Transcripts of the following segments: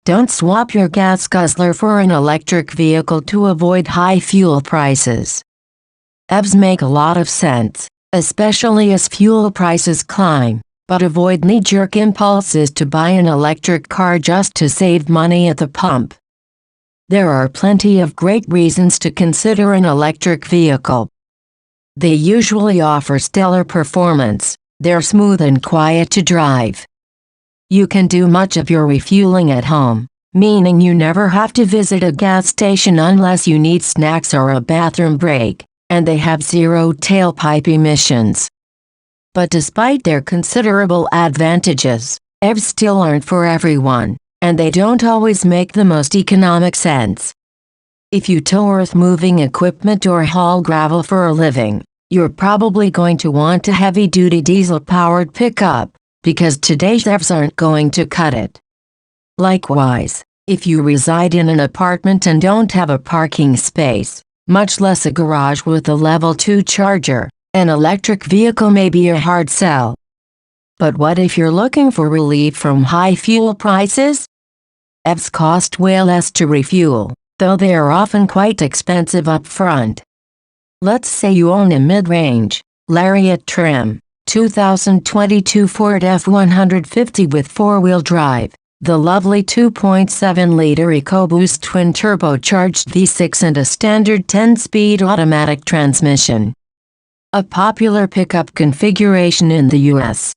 Don't swap your gas guzzler for an electric vehicle to avoid high fuel prices. EVs make a lot of sense, especially as fuel prices climb, but avoid knee-jerk impulses to buy an electric car just to save money at the pump. There are plenty of great reasons to consider an electric vehicle. They usually offer stellar performance, they're smooth and quiet to drive. You can do much of your refueling at home, meaning you never have to visit a gas station unless you need snacks or a bathroom break, and they have zero tailpipe emissions. But despite their considerable advantages, EVs still aren't for everyone, and they don't always make the most economic sense. If you tow earth-moving equipment or haul gravel for a living, you're probably going to want a heavy-duty diesel-powered pickup, because today's EVs aren't going to cut it. Likewise, if you reside in an apartment and don't have a parking space, much less a garage with a level 2 charger, an electric vehicle may be a hard sell. But what if you're looking for relief from high fuel prices? EVs cost way less to refuel, though they are often quite expensive up front. Let's say you own a mid-range, Lariat trim, 2022 Ford F-150 with 4-wheel drive, the lovely 2.7-liter EcoBoost twin-turbocharged V6 and a standard 10-speed automatic transmission. A popular pickup configuration in the U.S.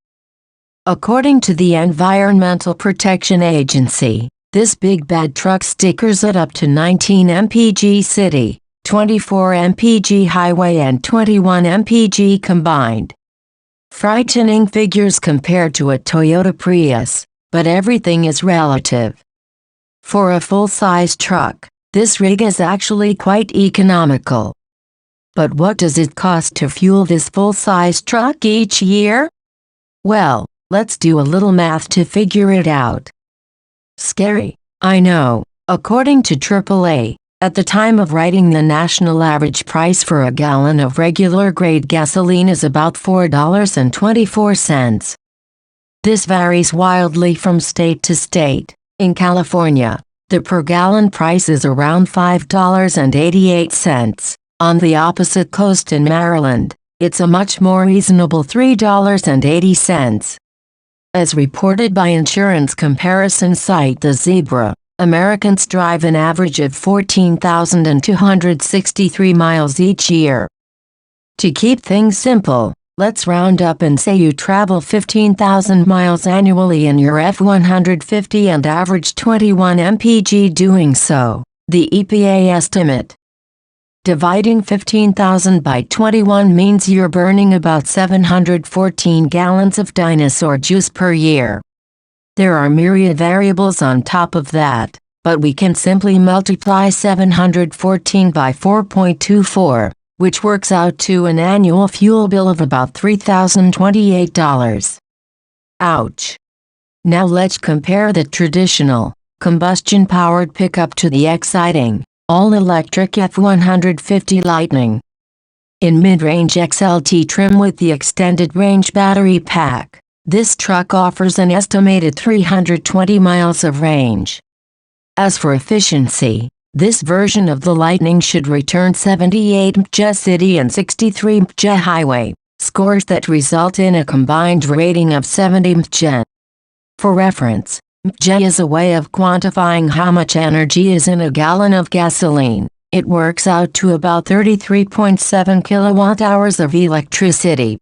According to the Environmental Protection Agency, this big bad truck stickers at up to 19 mpg city, 24 mpg highway and 21 mpg combined. Frightening figures compared to a Toyota Prius, but everything is relative. For a full-size truck, this rig is actually quite economical. But what does it cost to fuel this full-size truck each year? Well, let's do a little math to figure it out. Scary, I know. According to AAA, at the time of writing, the national average price for a gallon of regular-grade gasoline is about $4.24. This varies wildly from state to state. In California, the per-gallon price is around $5.88. On the opposite coast in Maryland, it's a much more reasonable $3.80. As reported by insurance comparison site The Zebra, Americans drive an average of 14,263 miles each year. To keep things simple, let's round up and say you travel 15,000 miles annually in your F-150 and average 21 mpg doing so, the EPA estimate. Dividing 15,000 by 21 means you're burning about 714 gallons of dinosaur juice per year. There are myriad variables on top of that, but we can simply multiply 714 by 4.24, which works out to an annual fuel bill of about $3,028. Ouch. Now let's compare the traditional, combustion-powered pickup to the exciting, all-electric F-150 Lightning. In mid-range XLT trim with the extended range battery pack, this truck offers an estimated 320 miles of range. As for efficiency, this version of the Lightning should return 78 mpg city and 63 mpg highway, scores that result in a combined rating of 70 mpg. For reference, mpg is a way of quantifying how much energy is in a gallon of gasoline. It works out to about 33.7 kilowatt-hours of electricity.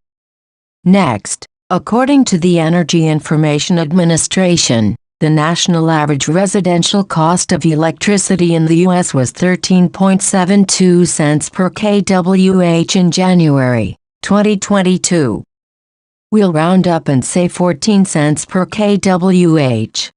Next, according to the Energy Information Administration, the national average residential cost of electricity in the U.S. was 13.72 cents per kWh in January 2022. We'll round up and say 14 cents per kWh.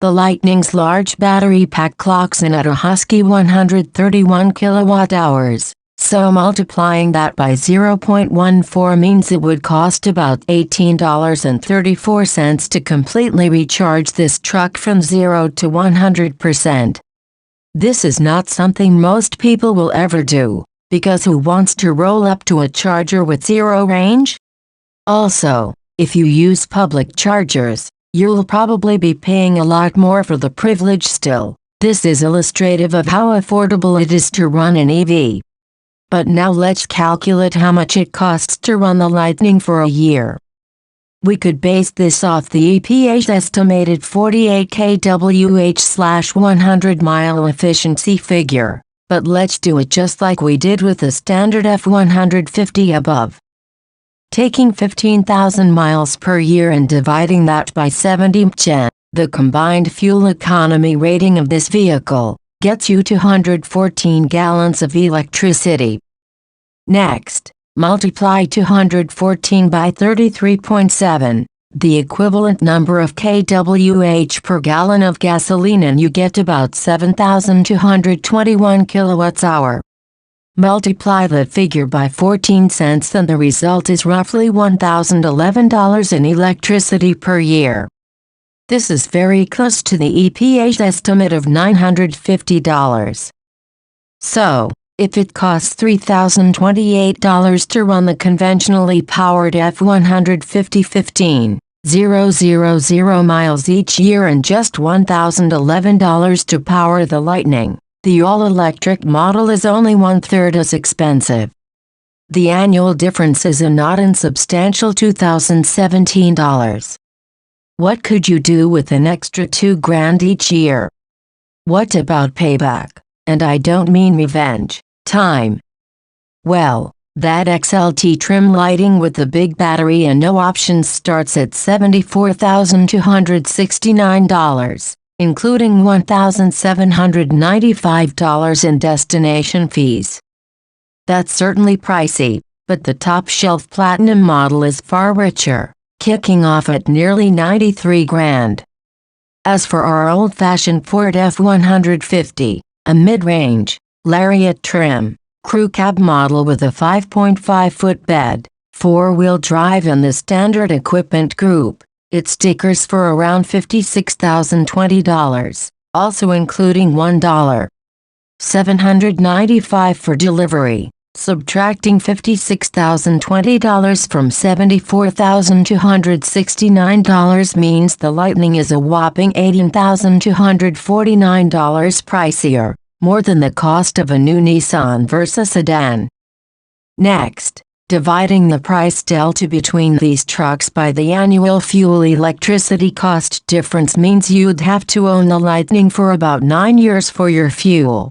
The Lightning's large battery pack clocks in at a husky 131 kilowatt-hours. So multiplying that by 0.14 means it would cost about $18.34 to completely recharge this truck from 0 to 100%. This is not something most people will ever do, because who wants to roll up to a charger with zero range? Also, if you use public chargers, you'll probably be paying a lot more for the privilege still. This is illustrative of how affordable it is to run an EV. But now let's calculate how much it costs to run the Lightning for a year. We could base this off the EPA's estimated 48 kWh/100-mile efficiency figure, but let's do it just like we did with the standard F-150 above. Taking 15,000 miles per year and dividing that by 70%, the combined fuel economy rating of this vehicle gets you 214 gallons of electricity. Next, multiply 214 by 33.7, the equivalent number of kWh per gallon of gasoline, and you get about 7,221 kilowatts-hour. Multiply that figure by 14 cents and the result is roughly $1,011 in electricity per year. This is very close to the EPA's estimate of $950. So, if it costs $3,028 to run the conventionally powered F-150 15,000 miles each year and just $1,011 to power the Lightning, the all-electric model is only one-third as expensive. The annual difference is a not insubstantial $2,017. What could you do with an extra $2,000 each year? What about payback? And I don't mean revenge time. Well, that XLT trim lighting with the big battery and no options starts at $74,269, including $1,795 in destination fees. That's certainly pricey, but the top-shelf Platinum model is far richer, kicking off at nearly $93,000. As for our old-fashioned Ford F-150, a mid-range, Lariat trim, crew cab model with a 5.5-foot bed, four-wheel drive and the standard equipment group, it stickers for around $56,020, also including $1,795 for delivery. Subtracting $56,020 from $74,269 means the Lightning is a whopping $18,249 pricier, more than the cost of a new Nissan Versa sedan. Next, dividing the price delta between these trucks by the annual fuel electricity cost difference means you'd have to own the Lightning for about 9 years for your fuel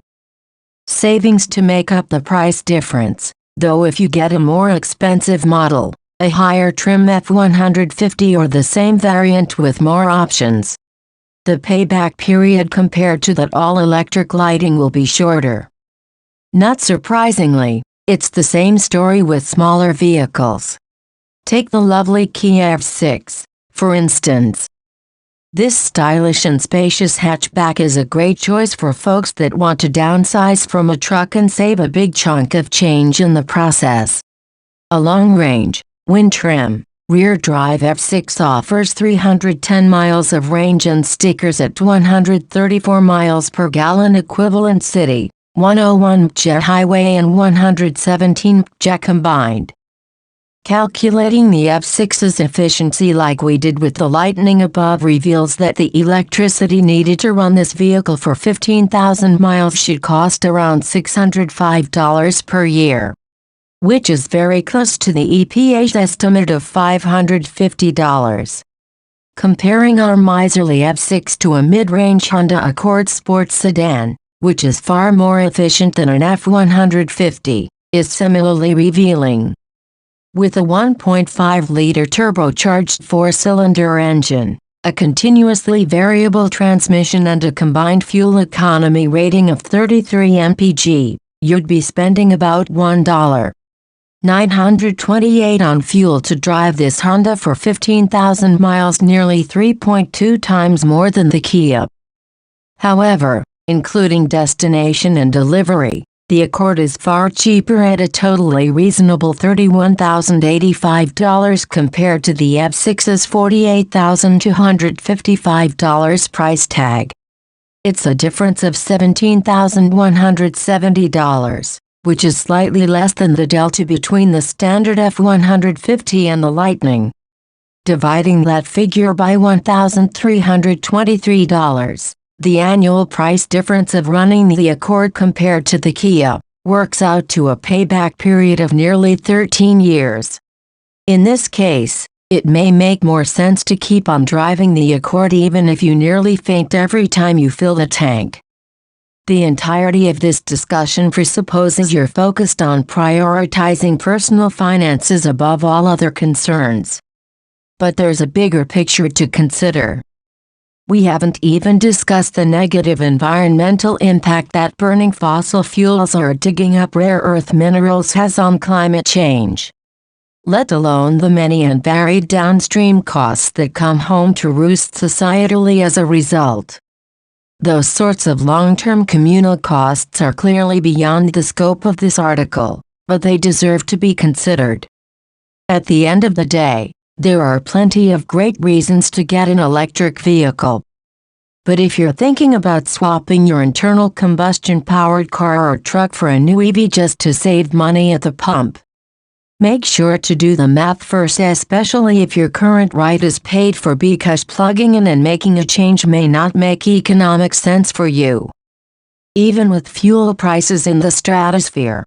savings to make up the price difference, though if you get a more expensive model, a higher trim F-150 or the same variant with more options, the payback period compared to that all-electric Lightning will be shorter. Not surprisingly, it's the same story with smaller vehicles. Take the lovely Kia EV6, for instance. This stylish and spacious hatchback is a great choice for folks that want to downsize from a truck and save a big chunk of change in the process. A long-range, twin-trim, rear-drive F6 offers 310 miles of range and stickers at 134 miles per gallon equivalent city, 101 mph highway and 117 mph combined. Calculating the F6's efficiency like we did with the Lightning above reveals that the electricity needed to run this vehicle for 15,000 miles should cost around $605 per year, which is very close to the EPA's estimate of $550. Comparing our miserly F6 to a mid-range Honda Accord sports sedan, which is far more efficient than an F-150, is similarly revealing. With a 1.5-liter turbocharged four-cylinder engine, a continuously variable transmission and a combined fuel economy rating of 33 mpg, you'd be spending about $1,928 on fuel to drive this Honda for 15,000 miles, nearly 3.2 times more than the Kia. However, including destination and delivery, the Accord is far cheaper at a totally reasonable $31,085 compared to the F6's $48,255 price tag. It's a difference of $17,170, which is slightly less than the delta between the standard F-150 and the Lightning. Dividing that figure by $1,323, the annual price difference of running the Accord compared to the Kia works out to a payback period of nearly 13 years. In this case, it may make more sense to keep on driving the Accord even if you nearly faint every time you fill the tank. The entirety of this discussion presupposes you're focused on prioritizing personal finances above all other concerns. But there's a bigger picture to consider. We haven't even discussed the negative environmental impact that burning fossil fuels or digging up rare earth minerals has on climate change. Let alone the many and varied downstream costs that come home to roost societally as a result. Those sorts of long-term communal costs are clearly beyond the scope of this article, but they deserve to be considered. At the end of the day, there are plenty of great reasons to get an electric vehicle. But if you're thinking about swapping your internal combustion-powered car or truck for a new EV just to save money at the pump, make sure to do the math first, especially if your current ride is paid for, because plugging in and making a change may not make economic sense for you. Even with fuel prices in the stratosphere,